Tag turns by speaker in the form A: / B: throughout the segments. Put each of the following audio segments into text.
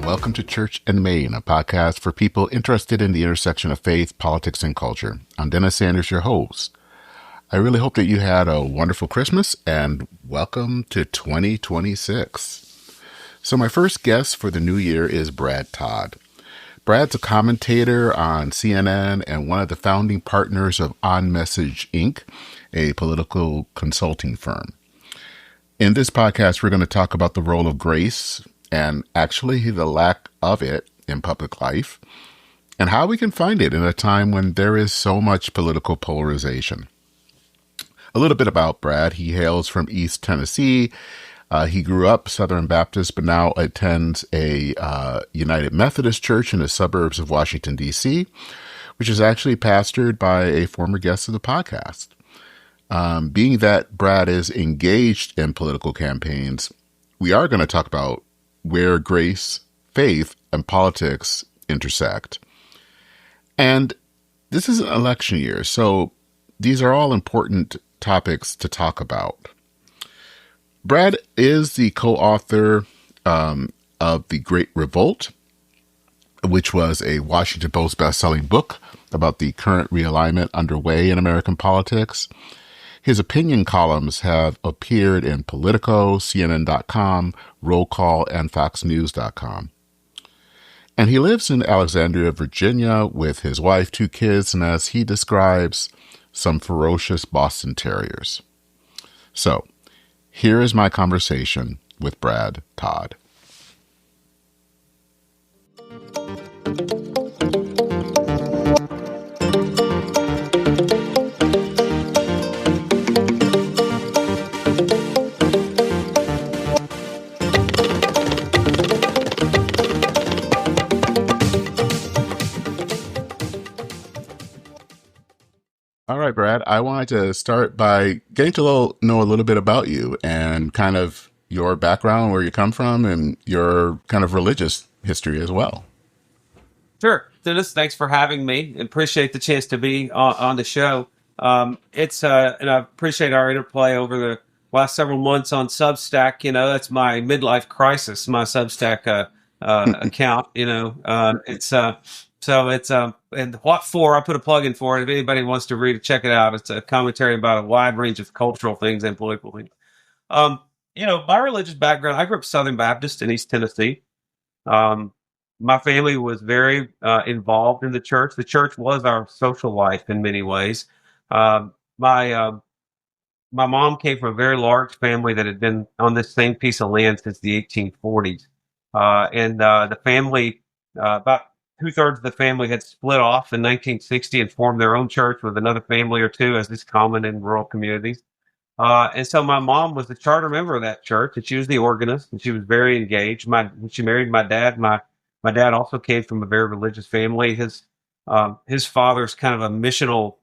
A: welcome to Church and Main, a podcast for people interested in the intersection of faith, politics, and culture. I'm Dennis Sanders, your host. I really hope that you had a wonderful Christmas and welcome to 2026. So my first guest for the new year is Brad Todd. Brad's a commentator on CNN and one of the founding partners of On Message Inc., a political consulting firm. In this podcast, we're going to talk about the role of grace and actually the lack of it in public life, and how we can find it in a time when there is so much political polarization. A little bit about Brad. He hails from East Tennessee. He grew up Southern Baptist, but now attends a United Methodist church in the suburbs of Washington, D.C., which is actually pastored by a former guest of the podcast. Being that Brad is engaged in political campaigns, we are going to talk about where grace, faith, and politics intersect. And this is an election year, so these are all important topics to talk about. Brad is the co-author of The Great Revolt, which was a Washington Post best-selling book about the current realignment underway in American politics. His opinion columns have appeared in Politico, CNN.com, Roll Call, and FoxNews.com. And he lives in Alexandria, Virginia, with his wife, 2 kids, and as he describes, some ferocious Boston Terriers. So, here is my conversation with Brad Todd. All right, Brad, I wanted to start by getting to know a little bit about you and kind of your background, where you come from, and your kind of religious history as well.
B: Sure. Dennis, thanks for having me. Appreciate the chance to be on the show. And I appreciate our interplay over the last several months on Substack. You know, that's my midlife crisis, my Substack account. And what for? I put a plug in for it. If anybody wants to read it, check it out. It's a commentary about a wide range of cultural things and political things. My religious background, I grew up Southern Baptist in East Tennessee. My family was very involved in the church. The church was our social life in many ways. My mom came from a very large family that had been on this same piece of land since the 1840s. The family, about 2/3 of the family had split off in 1960 and formed their own church with another family or two, as is common in rural communities. And so my mom was the charter member of that church, and she was the organist, and she was very engaged. When she married my dad, my dad also came from a very religious family. His father's kind of a missional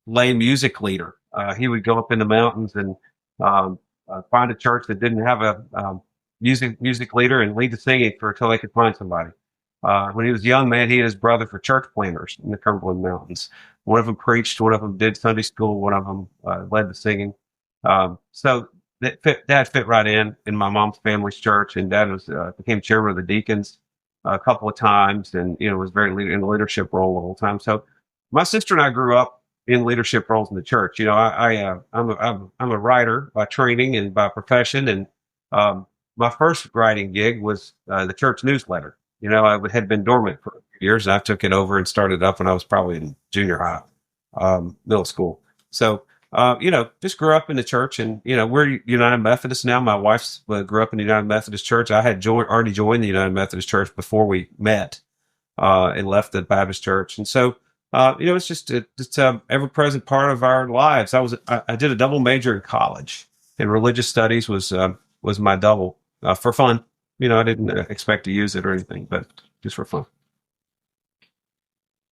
B: lay music leader. He would go up in the mountains and find a church that didn't have a music leader and lead the singing until they could find somebody. When he was a young man, he and his brother were church planners in the Cumberland Mountains. One of them preached, one of them did Sunday school, one of them led the singing. So Dad fit right in my mom's family's church, and Dad became chairman of the deacons a couple of times, and was very in a leadership role the whole time. So my sister and I grew up in leadership roles in the church. I'm a writer by training and by profession, and my first writing gig was the church newsletter. I had been dormant for a few years, and I took it over and started up when I was probably in junior high, middle school. So, just grew up in the church, and, we're United Methodist now. My wife grew up in the United Methodist Church. I had already joined the United Methodist Church before we met and left the Baptist Church. And so, it's a ever-present part of our lives. I did a double major in college, and religious studies was my double for fun. I didn't expect to use it or anything, but just for fun.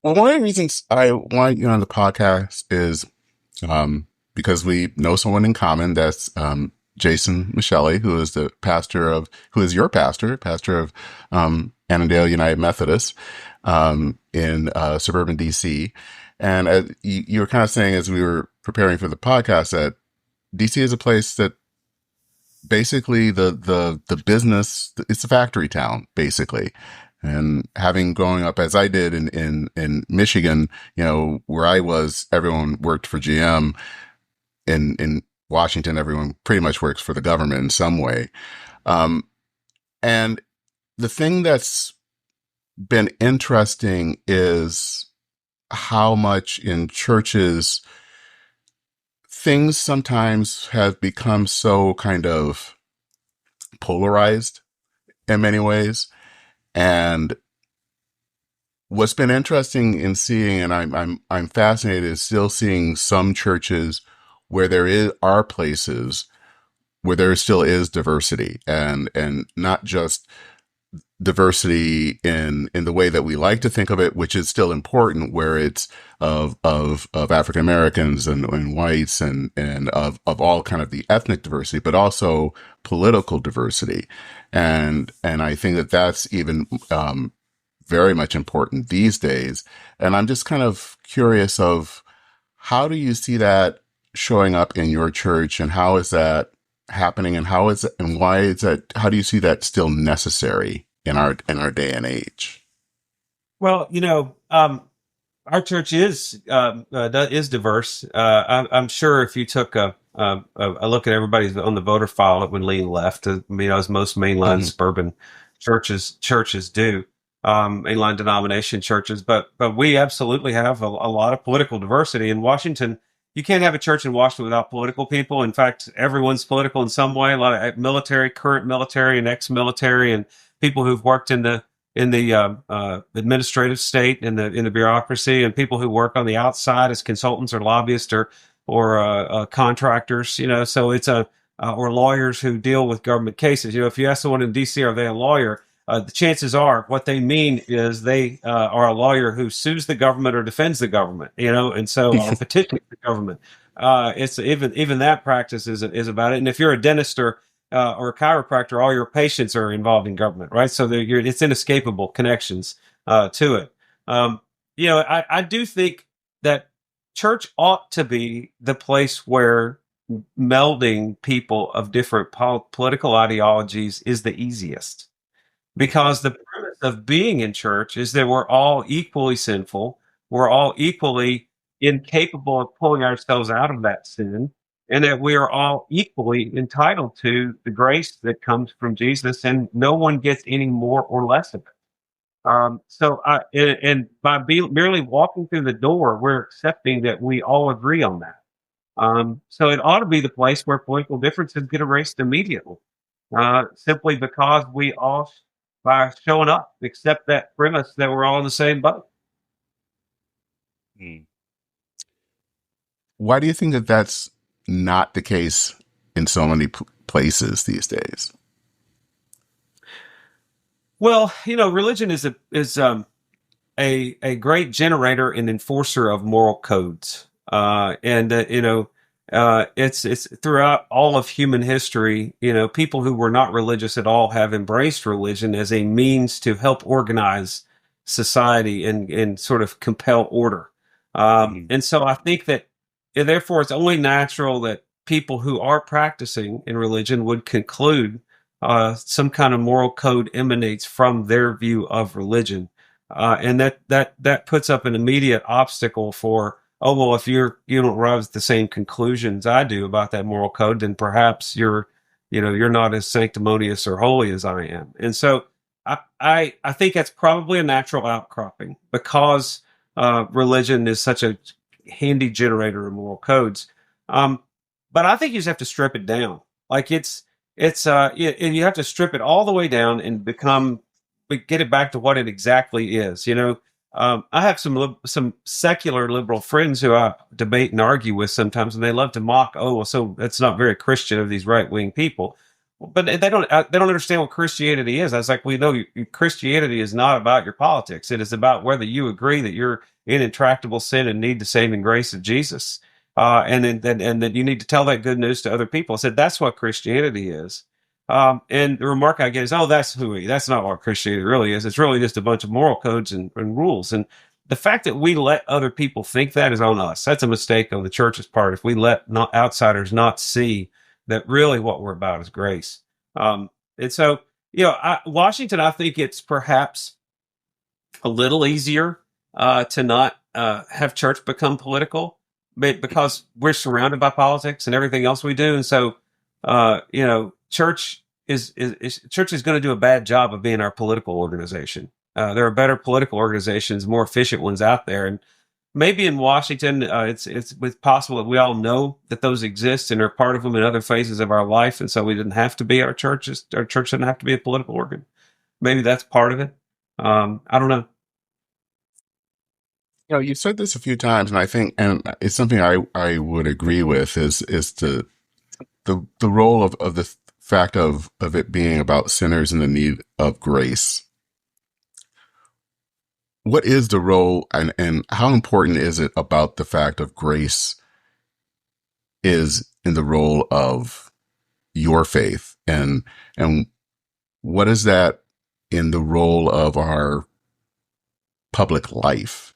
A: Well, one of the reasons I want you on the podcast is because we know someone in common. That's Jason Micheli, who is your pastor of Annandale United Methodist in suburban DC. And you were kind of saying as we were preparing for the podcast that DC is a place that basically the business, it's a factory town, basically. And having growing up as I did in Michigan, where I was, everyone worked for GM. In Washington, everyone pretty much works for the government in some way. Um, and the thing that's been interesting is how much in churches things sometimes have become so kind of polarized in many ways. And what's been interesting in seeing, and I'm fascinated, is still seeing some churches where are places where there still is diversity, and not just diversity in the way that we like to think of it, which is still important, where it's of African Americans and whites and of all kind of the ethnic diversity, but also political diversity, and I think that that's even very much important these days. And I'm just kind of curious of how do you see that showing up in your church, and how is that happening, and how is it, and why is that, how do you see that still necessary in our day and age?
B: Well, our church is diverse. I'm sure if you took a look at everybody's on the voter file, it would lean left, as most mainline
A: Mhm.
B: suburban churches do, mainline denomination churches. But we absolutely have a lot of political diversity in Washington. You can't have a church in Washington without political people. In fact, everyone's political in some way. A lot of military, current military, and ex-military, and people who've worked in the administrative state, in the bureaucracy, and people who work on the outside as consultants or lobbyists or contractors. So it's or lawyers who deal with government cases. If you ask someone in D.C., are they a lawyer? The chances are what they mean is they are a lawyer who sues the government or defends the government. And so or petitions the government. It's even that practice is about it. And if you're a dentist or a chiropractor, all your patients are involved in government, right? So it's inescapable connections to it. I do think that church ought to be the place where melding people of different political ideologies is the easiest, because the premise of being in church is that we're all equally sinful, we're all equally incapable of pulling ourselves out of that sin, and that we are all equally entitled to the grace that comes from Jesus, and no one gets any more or less of it. And by merely walking through the door, we're accepting that we all agree on that. So it ought to be the place where political differences get erased immediately, simply because we all, by showing up, accept that premise that we're all in the same boat.
A: Mm. Why do you think that that's not the case in so many places these days?
B: Well, religion is a great generator and enforcer of moral codes, and it's throughout all of human history. People who were not religious at all have embraced religion as a means to help organize society and sort of compel order.
A: Mhm.
B: And so I think that, therefore, it's only natural that people who are practicing in religion would conclude some kind of moral code emanates from their view of religion, and that puts up an immediate obstacle for, oh well, if you don't arrive at the same conclusions I do about that moral code, then perhaps you're not as sanctimonious or holy as I am. And so I think that's probably a natural outcropping, because religion is such a handy generator of moral codes. Um, but I think you just have to strip it down. Like and you have to strip it all the way down and get it back to what it exactly is. I have some secular liberal friends who I debate and argue with sometimes, and they love to mock. Oh, well, so that's not very Christian of these right wing people, but they don't understand what Christianity is. I was like, well, Christianity is not about your politics. It is about whether you agree that you're in intractable sin and need the saving grace of Jesus, and that you need to tell that good news to other people. I said that's what Christianity is. And the remark I get is, "Oh, that's not what Christianity really is. It's really just a bunch of moral codes and rules." And the fact that we let other people think that is on us. That's a mistake on the church's part. If we let outsiders not see that really what we're about is grace. And so, Washington, I think it's perhaps a little easier to not have church become political, but because we're surrounded by politics and everything else we do, and so church church is going to do a bad job of being our political organization. There are better political organizations, more efficient ones out there, and maybe in Washington, it's possible that we all know that those exist and are part of them in other phases of our life, and so we didn't have to be our churches. Our church didn't have to be a political organ. Maybe that's part of it. I don't know.
A: You said this a few times, and I think, and it's something I would agree with is the role of the fact of it being about sinners in the need of grace. What is the role and how important is it about the fact of grace is in the role of your faith and what is that in the role of our public life?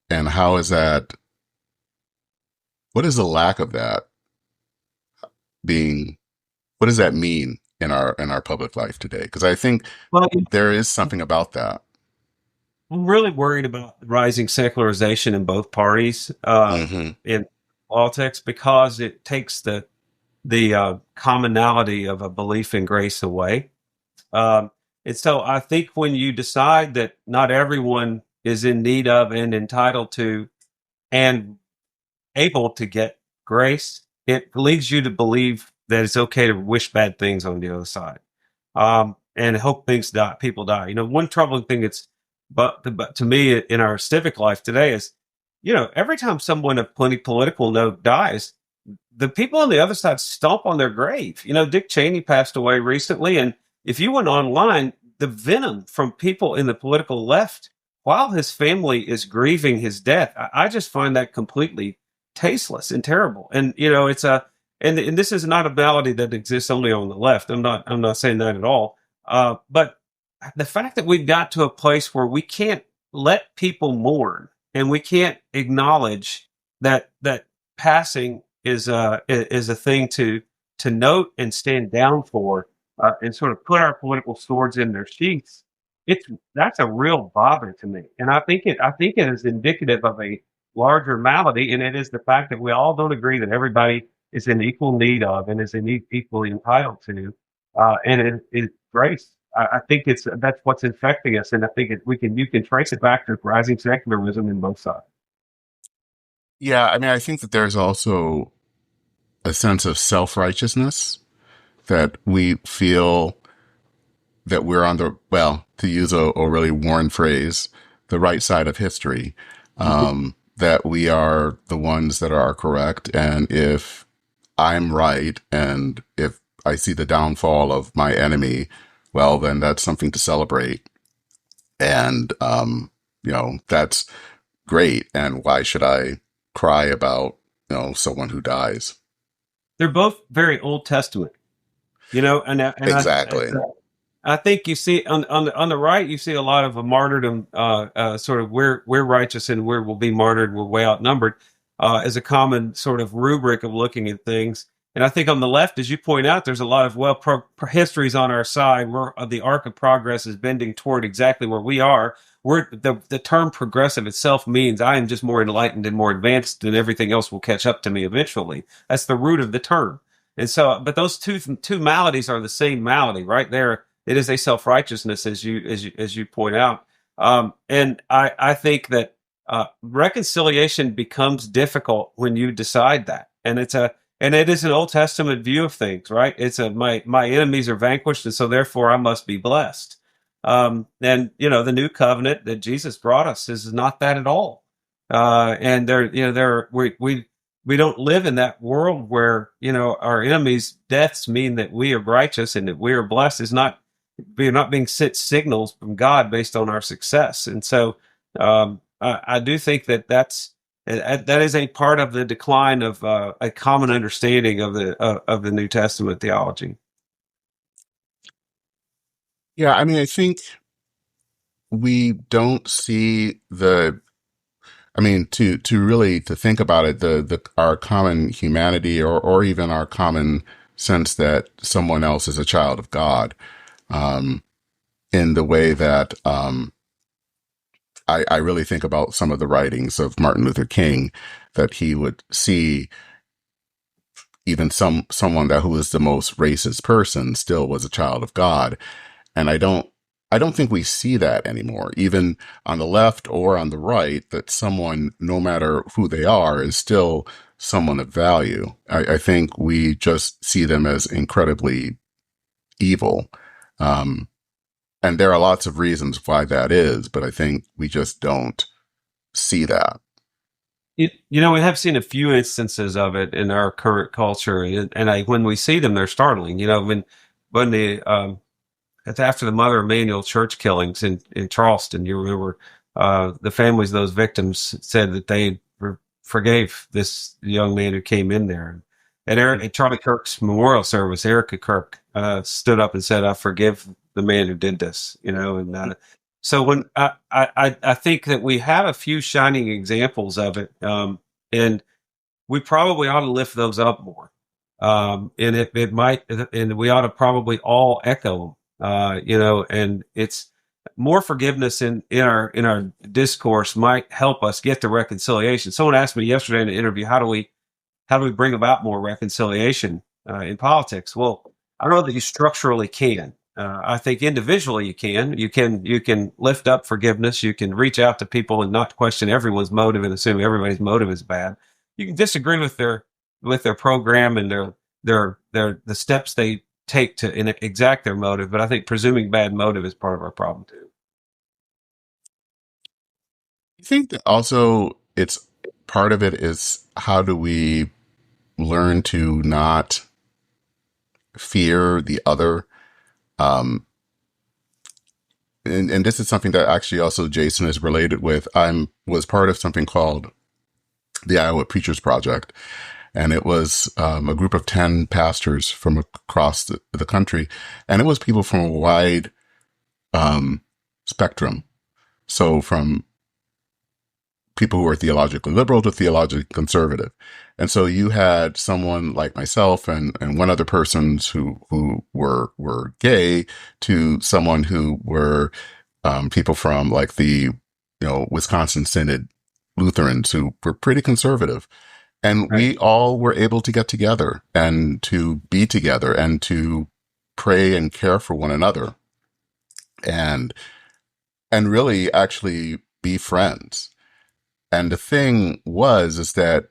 A: And how is that, what is the lack of that being, what does that mean in our public life today? Because I think
B: Well,
A: there is something about that.
B: I'm really worried about rising secularization in both parties
A: Hmm.
B: in politics because it takes the commonality of a belief in grace away. Um, and so I think when you decide that not everyone is in need of and entitled to and able to get grace, it leads you to believe that it's okay to wish bad things on the other side, and hope people die. One troubling thing but to me in our civic life today is, every time someone of plenty political note dies, the people on the other side stomp on their grave. Dick Cheney passed away recently, and if you went online, the venom from people in the political left while his family is grieving his death, I just find that completely tasteless and terrible. And it's and this is not a malady that exists only on the left. I'm not saying that at all. But the fact that we've got to a place where we can't let people mourn and we can't acknowledge that passing is a thing to note and stand down for, and sort of put our political swords in their sheaths. That's a real bother to me, and I think it is indicative of a larger malady, and it is the fact that we all don't agree that everybody is in equal need of and is equally entitled to, and it is grace. I think that's what's infecting us, and I think you can trace it back to rising secularism in both sides.
A: Yeah, I mean, I think that there's also a sense of self-righteousness that we feel that we're on the, well, to use a really worn phrase, the right side of history, that we are the ones that are correct. And if I'm right, and if I see the downfall of my enemy, well, then that's something to celebrate. And, that's great. And why should I cry about, someone who dies?
B: They're both very Old Testament,
A: Exactly.
B: I think you see on the right, you see a lot of a martyrdom, sort of we're righteous and we'll be martyred, we're way outnumbered, as a common sort of rubric of looking at things. And I think on the left, as you point out, there's a lot of history's on our side. The arc of progress is bending toward exactly where we are. The term progressive itself means I am just more enlightened and more advanced, and everything else will catch up to me eventually. That's the root of the term. And so, but those two maladies are the same malady, right there. It is a self righteousness, as you point out, and I think that reconciliation becomes difficult when you decide that, and it is an Old Testament view of things, right? It's my enemies are vanquished, and so therefore I must be blessed. And the new covenant that Jesus brought us is not that at all. And we don't live in that world where our enemies' deaths mean that we are righteous and that we are blessed. We're not being sent signals from God based on our success. And so I do think that is a part of the decline of a common understanding of the New Testament theology.
A: Yeah, I mean, I think we don't see I mean, to really to think about it, our common humanity or even our common sense that someone else is a child of God, in the way that I really think about some of the writings of Martin Luther King, that he would see even someone that who was the most racist person still was a child of God. And I don't think we see that anymore, even on the left or on the right, that someone, no matter who they are, is still someone of value. I think we just see them as incredibly evil. Um, and there are lots of reasons why that is, but I think we just don't see that.
B: We have seen a few instances of it in our current culture, and when we see them, they're startling. When the it's after the Mother Emanuel church killings in Charleston. You remember the families of those victims said that they forgave this young man who came in there. And at Charlie Kirk's memorial service, Erica Kirk stood up and said, "I forgive the man who did this." So when I think that we have a few shining examples of it, and we probably ought to lift those up more. And it might, and we ought to probably all echo them, and it's more forgiveness in our discourse might help us get to reconciliation. Someone asked me yesterday in an interview, how do we bring about more reconciliation in politics? Well, I don't know that you structurally can. I think individually you can. You can lift up forgiveness. You can reach out to people and not question everyone's motive and assume everybody's motive is bad. You can disagree with their program and the steps they take to exact their motive. But I think presuming bad motive is part of our problem too.
A: I think that also it's part of it is, how do we learn to not fear the other? Um, and this is something that actually also Jason is related with. Was part of something called the Iowa Preachers Project, and it was a group of 10 pastors from across the country, and it was people from a wide spectrum. So from people who are theologically liberal to theologically conservative. And so you had someone like myself and one other persons who were gay, to someone who were people from like the, Wisconsin Synod Lutherans who were pretty conservative. And
B: Right.
A: we all were able to get together and to be together and to pray and care for one another, and really actually be friends. And the thing is that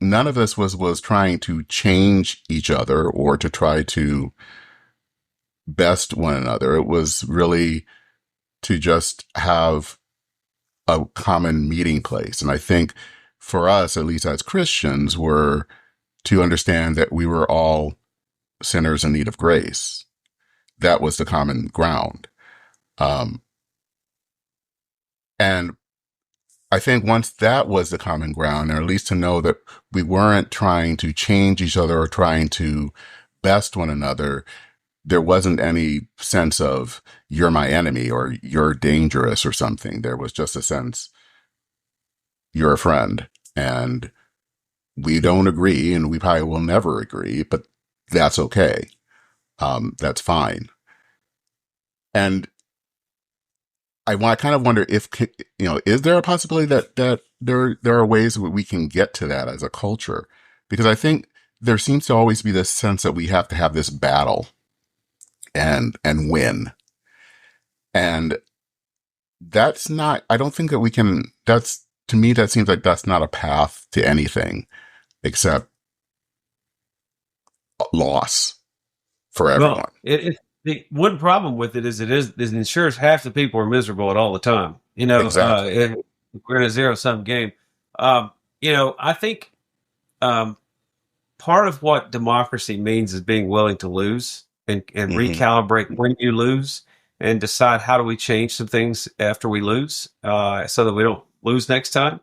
A: none of us was trying to change each other or to try to best one another. It was really to just have a common meeting place. And I think for us, at least as Christians, were to understand that we were all sinners in need of grace. That was the common ground. Um, and I think once that was the common ground, or at least to know that we weren't trying to change each other or trying to best one another, there wasn't any sense of you're my enemy or you're dangerous or something. There was just a sense you're a friend, and we don't agree, and we probably will never agree, but that's okay. That's fine. And I kind of wonder if, is there a possibility that there are ways that we can get to that as a culture? Because I think there seems to always be this sense that we have to have this battle and win. And that's not, I don't think that we can, to me, that seems like that's not a path to anything except loss for everyone.
B: Well, the one problem with it is ensures half the people are miserable at all the time.
A: Exactly.
B: We're in a zero-sum game. I think part of what democracy means is being willing to lose and
A: Hmm.
B: recalibrate when you lose and decide how do we change some things after we lose so that we don't lose next time.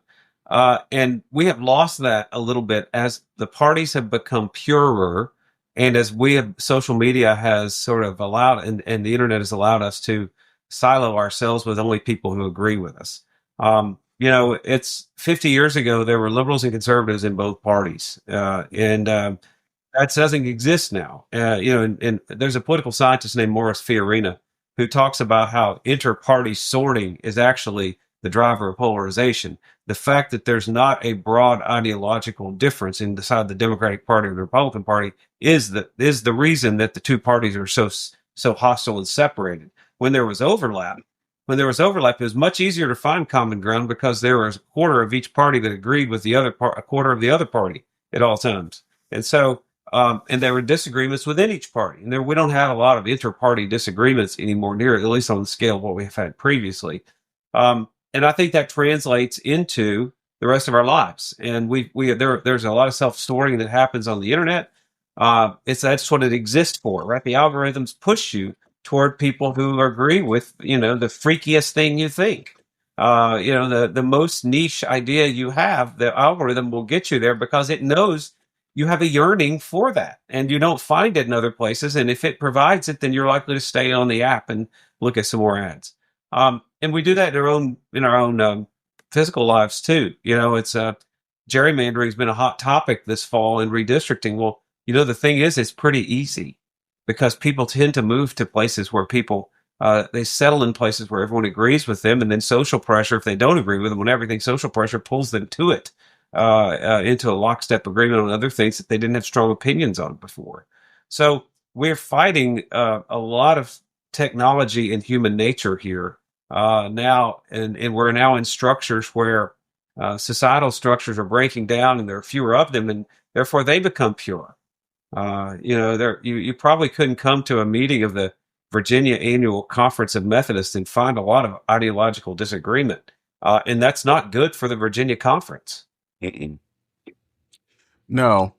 B: And we have lost that a little bit as the parties have become purer, and as social media has sort of allowed, and the internet has allowed us to silo ourselves with only people who agree with us. It's 50 years ago, there were liberals and conservatives in both parties. And That doesn't exist now. And there's a political scientist named Morris Fiorina who talks about how inter-party sorting is actually the driver of polarization. The fact that there's not a broad ideological difference inside the Democratic Party or the Republican Party is the reason that the two parties are so hostile and separated. When there was overlap, it was much easier to find common ground because there was a quarter of each party that agreed with the other a quarter of the other party at all times. And so and there were disagreements within each party. And we don't have a lot of inter-party disagreements anymore, near at least on the scale of what we've had previously. And I think that translates into the rest of our lives. And there's a lot of self-storing that happens on the internet. That's what it exists for, right? The algorithms push you toward people who agree with, the freakiest thing you think. The most niche idea you have, the algorithm will get you there because it knows you have a yearning for that and you don't find it in other places. And if it provides it, then you're likely to stay on the app and look at some more ads. And we do that in our own physical lives too. It's gerrymandering has been a hot topic this fall in redistricting. Well, the thing is, it's pretty easy because people tend to move to places where they settle in places where everyone agrees with them, and then social pressure, if they don't agree with them on everything, social pressure pulls them to it. Into a lockstep agreement on other things that they didn't have strong opinions on before. So we're fighting a lot of technology and human nature here now, and we're now in structures where societal structures are breaking down, and there are fewer of them, and therefore they become pure. You probably couldn't come to a meeting of the Virginia Annual Conference of Methodists and find a lot of ideological disagreement, and that's not good for the Virginia Conference.
A: Mm-mm. No.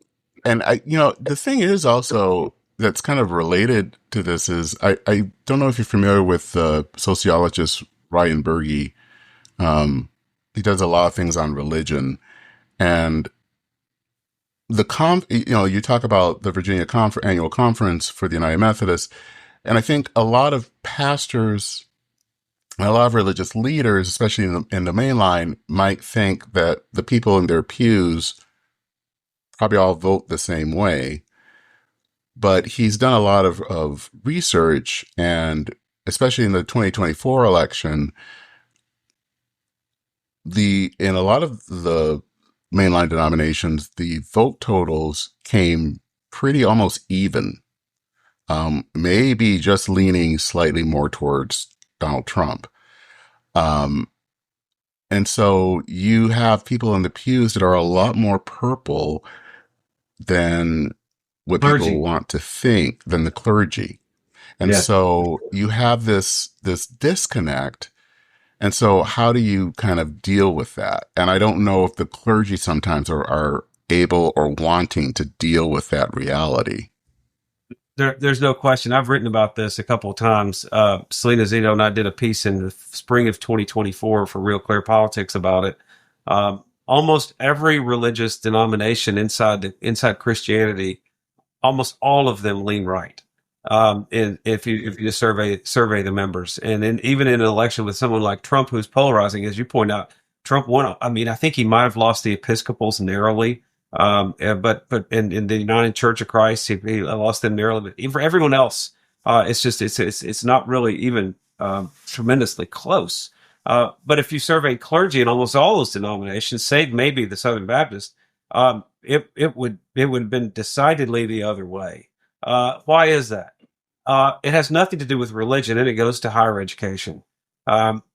A: And the thing is also that's kind of related to this is I don't know if you're familiar with sociologist Ryan Berge. He does a lot of things on religion, and you talk about the Virginia annual conference for the United Methodists, and I think a lot of pastors, a lot of religious leaders, especially in the main line, might think that the people in their pews probably all vote the same way. But he's done a lot of research, and especially in the 2024 election, in a lot of the mainline denominations, the vote totals came pretty almost even, maybe just leaning slightly more towards Donald Trump. And so you have people in the pews that are a lot more purple than what
B: Clergy.
A: people want to think, than the clergy. And
B: Yes.
A: so you have this disconnect. And so how do you kind of deal with that? And I don't know if the clergy sometimes are able or wanting to deal with that reality.
B: There's no question. I've written about this a couple of times. Selena Zito and I did a piece in the spring of 2024 for Real Clear Politics about it. Almost every religious denomination inside Christianity, almost all of them lean right. And if you just survey the members, and even in an election with someone like Trump, who's polarizing, as you point out, Trump won. I mean, I think he might have lost the Episcopals narrowly. But in the United Church of Christ, he lost them narrowly. But for everyone else, it's not really even tremendously close. But if you survey clergy in almost all those denominations, save maybe the Southern Baptist, it would have been decidedly the other way. Why is that? It has nothing to do with religion, and it goes to higher education.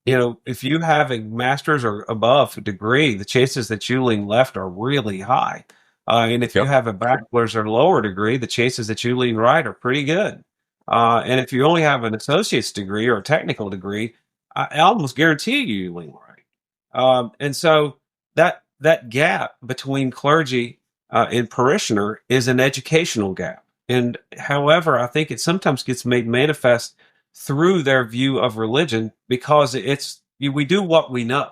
B: If you have a master's or above degree, the chances that you lean left are really high. And if you have a bachelor's or lower degree, the chances that you lean right are pretty good. And if you only have an associate's degree or a technical degree, I almost guarantee you lean right. And so that gap between clergy and parishioner is an educational gap. And however, I think it sometimes gets made manifest through their view of religion because we do what we know,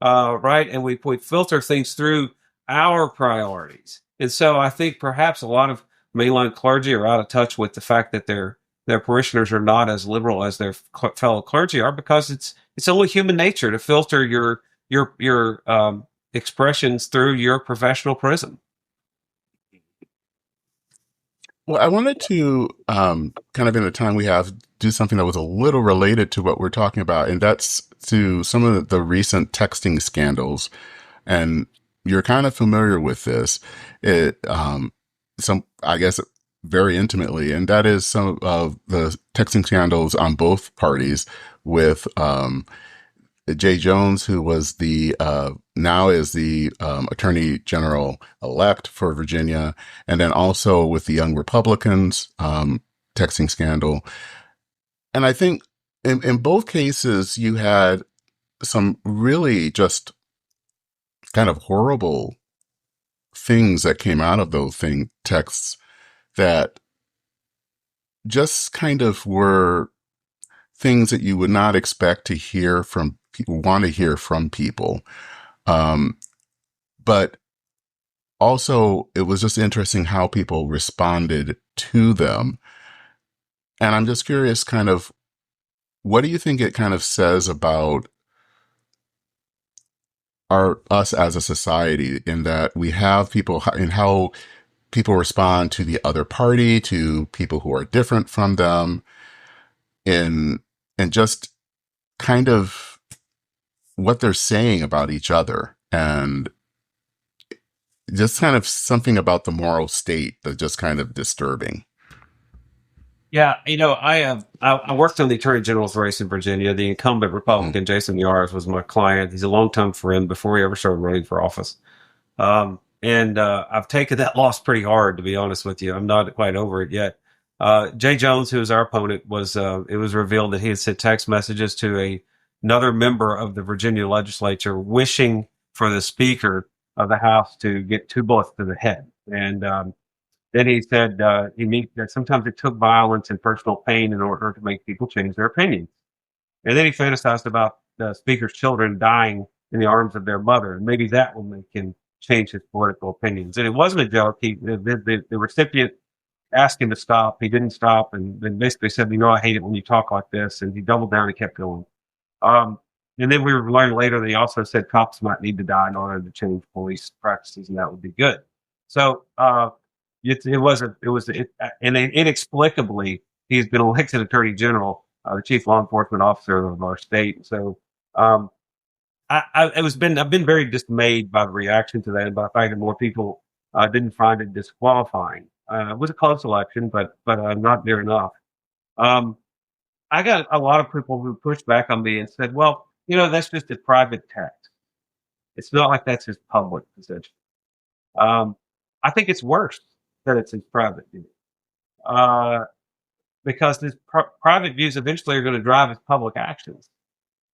B: right? And we filter things through our priorities. And so I think perhaps a lot of mainline clergy are out of touch with the fact that their parishioners are not as liberal as their fellow clergy are, because it's only human nature to filter your expressions through your professional prism.
A: Well, I wanted to kind of in the time we have do something that was a little related to what we're talking about, and that's to some of the recent texting scandals. And you're kind of familiar with this, it some I guess very intimately, and that is some of the texting scandals on both parties with Jay Jones, who was the now is the Attorney General elect for Virginia, and then also with the Young Republicans texting scandal. And I think in both cases, you had some really just kind of horrible things that came out of those texts that just kind of were things that you would not expect to hear from people, want to hear from people. But also, it was just interesting how people responded to them. And I'm just curious, kind of, what do you think it kind of says about us as a society in that we have people in how people respond to the other party, to people who are different from them, in and just kind of what they're saying about each other, and just kind of something about the moral state that's just kind of disturbing.
B: Yeah, I worked on the Attorney General's race in Virginia. The incumbent
A: Mm.
B: Republican Jason Yares was my client. He's a longtime friend before he ever started running for office. And I've taken that loss pretty hard, to be honest with you. I'm not quite over it yet. Jay Jones, who was our opponent, it was revealed that he had sent text messages to another member of the Virginia legislature wishing for the Speaker of the House to get two bullets to the head. And then he said that sometimes it took violence and personal pain in order to make people change their opinions. And then he fantasized about the Speaker's children dying in the arms of their mother, and maybe that will make him change his political opinions. And it wasn't a joke. The recipient asked him to stop. He didn't stop, and then basically said, I hate it when you talk like this. And he doubled down and kept going. Um, and then we learned later that he also said cops might need to die in order to change police practices, and that would be good. So and inexplicably, he's been elected Attorney General, the chief law enforcement officer of our state. So um, I've been very dismayed by the reaction to that, and by the fact that more people didn't find it disqualifying. It was a close election, but not near enough. Um, I got a lot of people who pushed back on me and said, "Well, that's just a private text. It's not like that's his public position." Um, I think it's worse that it's his private view, because his private views eventually are going to drive his public actions.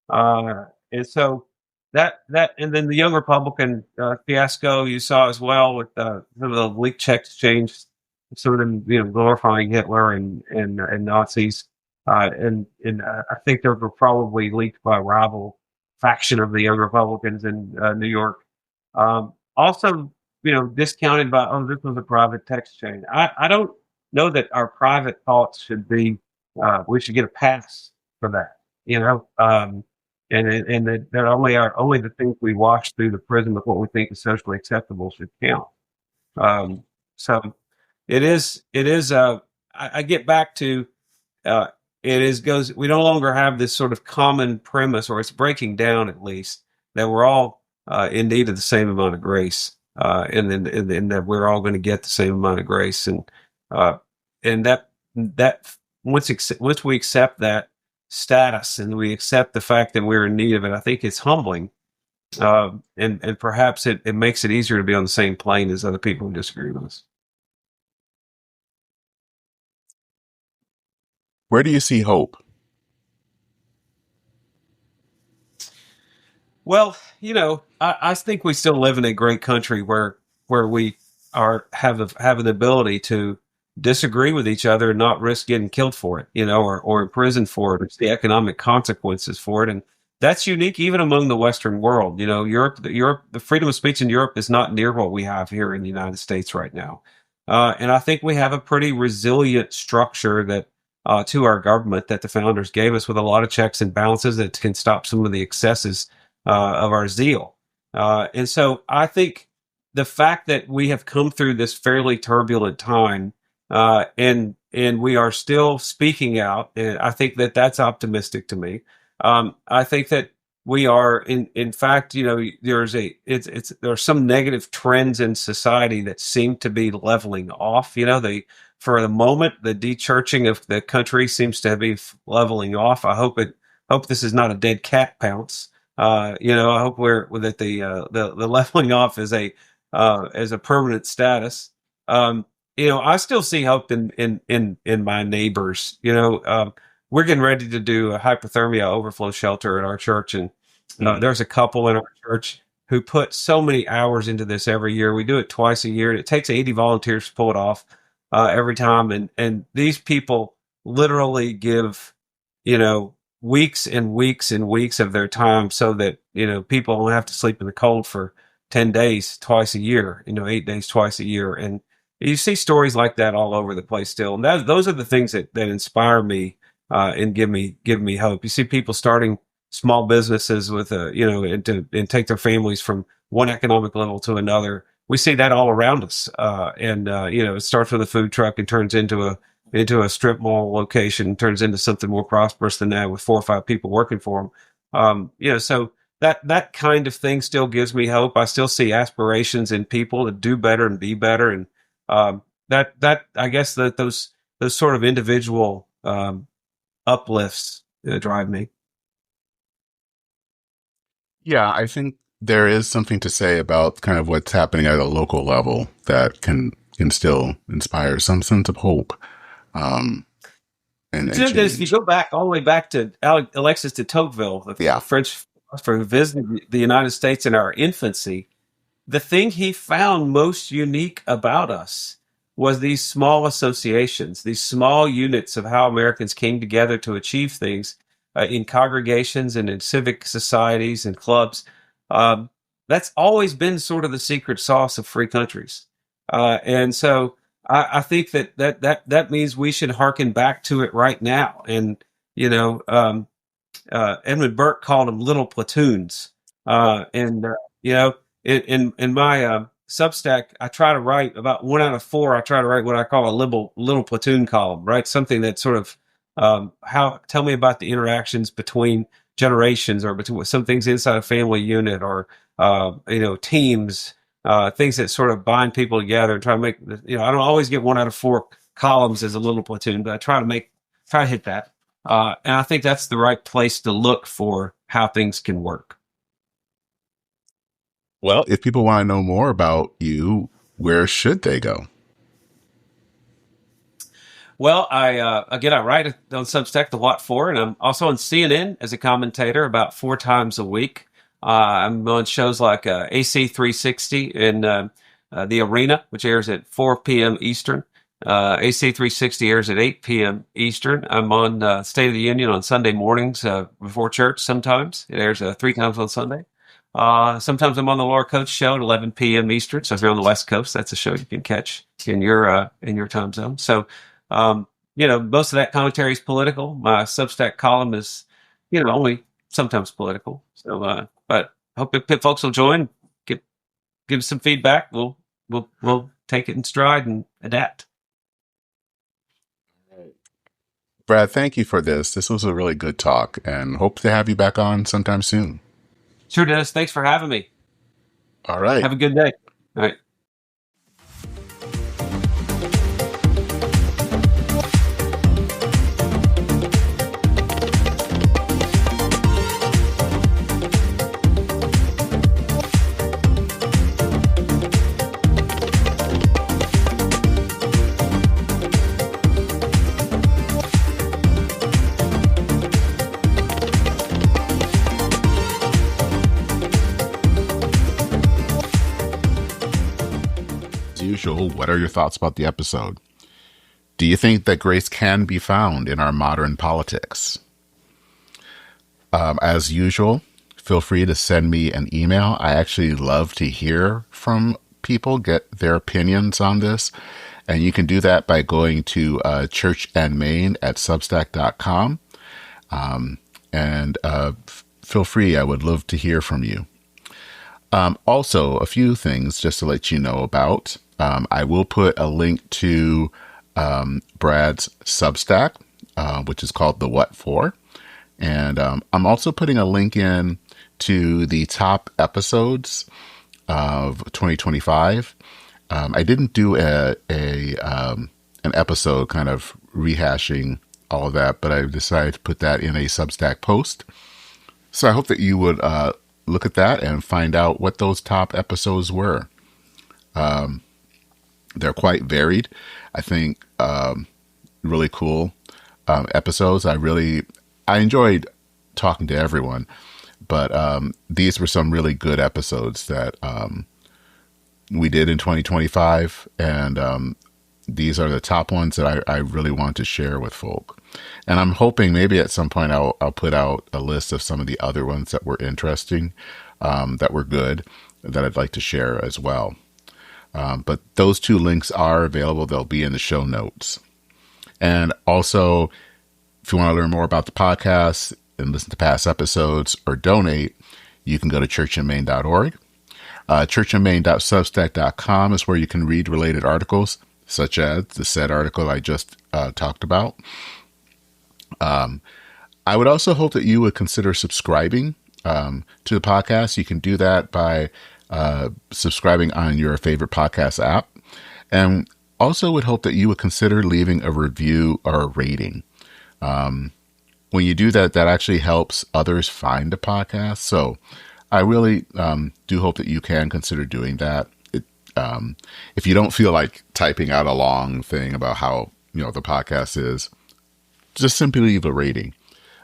B: And so and then the young Republican fiasco you saw as well with some of the leaked check exchange, some of them glorifying Hitler and Nazis, I think those were probably leaked by a rival faction of the young Republicans in New York. Also, discounted by, this was a private text chain. I don't know that our private thoughts should be we should get a pass for that. And that only the things we wash through the prism of what we think is socially acceptable should count. So it is. I get back to uh, we no longer have this sort of common premise, or it's breaking down at least, that we're all in need of the same amount of grace, and that we're all going to get the same amount of grace, and that once we accept that status and we accept the fact that we're in need of it, I think it's humbling, and perhaps it makes it easier to be on the same plane as other people who disagree with us.
A: Where do you see hope?
B: Well, I think we still live in a great country where we have an ability to disagree with each other and not risk getting killed for it, or imprisoned for it. It's the economic consequences for it, and that's unique even among the Western world. The freedom of speech in Europe is not near what we have here in the United States right now, and I think we have a pretty resilient structure that. To our government that the founders gave us, with a lot of checks and balances that can stop some of the excesses of our zeal. And so I think the fact that we have come through this fairly turbulent time and we are still speaking out. And I think that that's optimistic to me. I think that we are in fact, there are some negative trends in society that seem to be leveling off. For the moment, the dechurching of the country seems to be leveling off. Hope this is not a dead cat pounce. I hope that the leveling off is a as a permanent status. I still see hope in my neighbors. We're getting ready to do a hypothermia overflow shelter at our church, and there's a couple in our church who put so many hours into this every year. We do it twice a year, and it takes 80 volunteers to pull it off every time. And these people literally give, weeks and weeks and weeks of their time so that, people don't have to sleep in the cold for 10 days twice a year, 8 days twice a year. And you see stories like that all over the place still. And those are the things that inspire me and give me hope. You see people starting small businesses with and take their families from one economic level to another. We see that all around us. It starts with a food truck and turns into a strip mall location, turns into something more prosperous than that with 4 or 5 people working for them. So that kind of thing still gives me hope. I still see aspirations in people to do better and be better. And that I guess that those sort of individual uplifts drive me.
A: Yeah, I think there is something to say about kind of what's happening at a local level that can still inspire some sense of hope.
B: If you go back all the way back to Alexis de Tocqueville, the French philosopher who visited the United States in our infancy, the thing he found most unique about us was these small associations, these small units of how Americans came together to achieve things in congregations and in civic societies and clubs. That's always been sort of the secret sauce of free countries. And so I think that means we should hearken back to it right now. And, Edmund Burke called them little platoons. In my Substack, I try to write about 1 out of 4. I try to write what I call a little platoon column, right? Something that sort of tell me about the interactions between generations or between some things inside a family unit or teams, things that sort of bind people together and try to make. I don't always get 1 out of 4 columns as a little platoon, but I try to hit that. And I think that's the right place to look for how things can work.
A: Well, if people want to know more about you, where should they go?
B: Well, I write on Substack, The What For, and I'm also on CNN as a commentator about 4 times a week. I'm on shows like AC 360 in The Arena, which airs at 4 p.m. Eastern. AC 360 airs at 8 p.m. Eastern. I'm on State of the Union on Sunday mornings before church sometimes. It airs 3 times on Sunday. Sometimes I'm on the Laura Coates Show at 11 p.m. Eastern. So if you're on the West Coast, that's a show you can catch in your time zone. So, most of that commentary is political. My Substack column is, only sometimes political. So, but I hope if folks will join, give us some feedback. We'll take it in stride and adapt.
A: Brad, thank you for this. This was a really good talk, and hope to have you back on sometime soon.
B: Sure, Dennis. Thanks for having me.
A: All right.
B: Have a good day. All right.
A: Usual, what are your thoughts about the episode? Do you think that grace can be found in our modern politics? As usual, feel free to send me an email. I actually love to hear from people, get their opinions on this. And you can do that by going to churchandmain at substack.com. Feel free. I would love to hear from you. Also, a few things just to let you know about. I will put a link to Brad's Substack, which is called The What For. And I'm also putting a link in to the top episodes of 2025. I didn't do an episode kind of rehashing all of that, but I decided to put that in a Substack post. So I hope that you would look at that and find out what those top episodes were. They're quite varied. I think really cool episodes. I enjoyed talking to everyone, but these were some really good episodes that we did in 2025, and these are the top ones that I really want to share with folk. And I'm hoping maybe at some point I'll put out a list of some of the other ones that were interesting, that were good, that I'd like to share as well. But those two links are available. They'll be in the show notes. And also, if you want to learn more about the podcast and listen to past episodes or donate, you can go to churchandmain.org. Churchandmain.substack.com is where you can read related articles, such as the said article I just talked about. I would also hope that you would consider subscribing to the podcast. You can do that by subscribing on your favorite podcast app. And also would hope that you would consider leaving a review or a rating. When you do that, that actually helps others find the podcast. So I really do hope that you can consider doing that. If you don't feel like typing out a long thing about how, the podcast is, just simply leave a rating.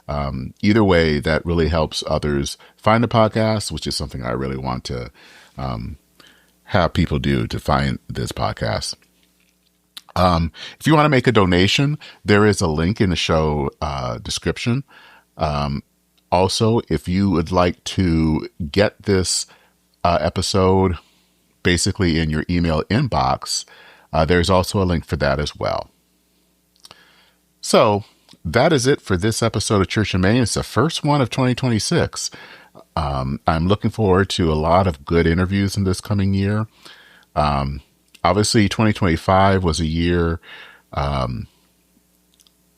A: Either way, that really helps others find the podcast, which is something I really want to have people do to find this podcast. If you want to make a donation, there is a link in the show description. Also, if you would like to get this episode basically in your email inbox, there's also a link for that as well. So that is it for this episode of Church and Main. It's the first one of 2026. I'm looking forward to a lot of good interviews in this coming year. Obviously, 2025 was a year,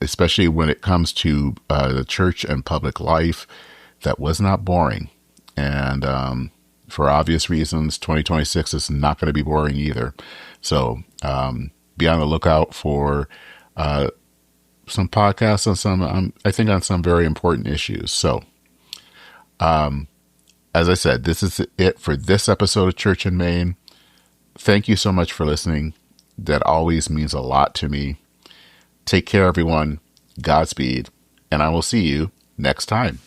A: especially when it comes to the church and public life, that was not boring. And for obvious reasons, 2026 is not going to be boring either. So be on the lookout for some podcasts on some very important issues. So as I said, this is it for this episode of Church and Main. Thank you so much for listening. That always means a lot to me. Take care, everyone. Godspeed. And I will see you next time.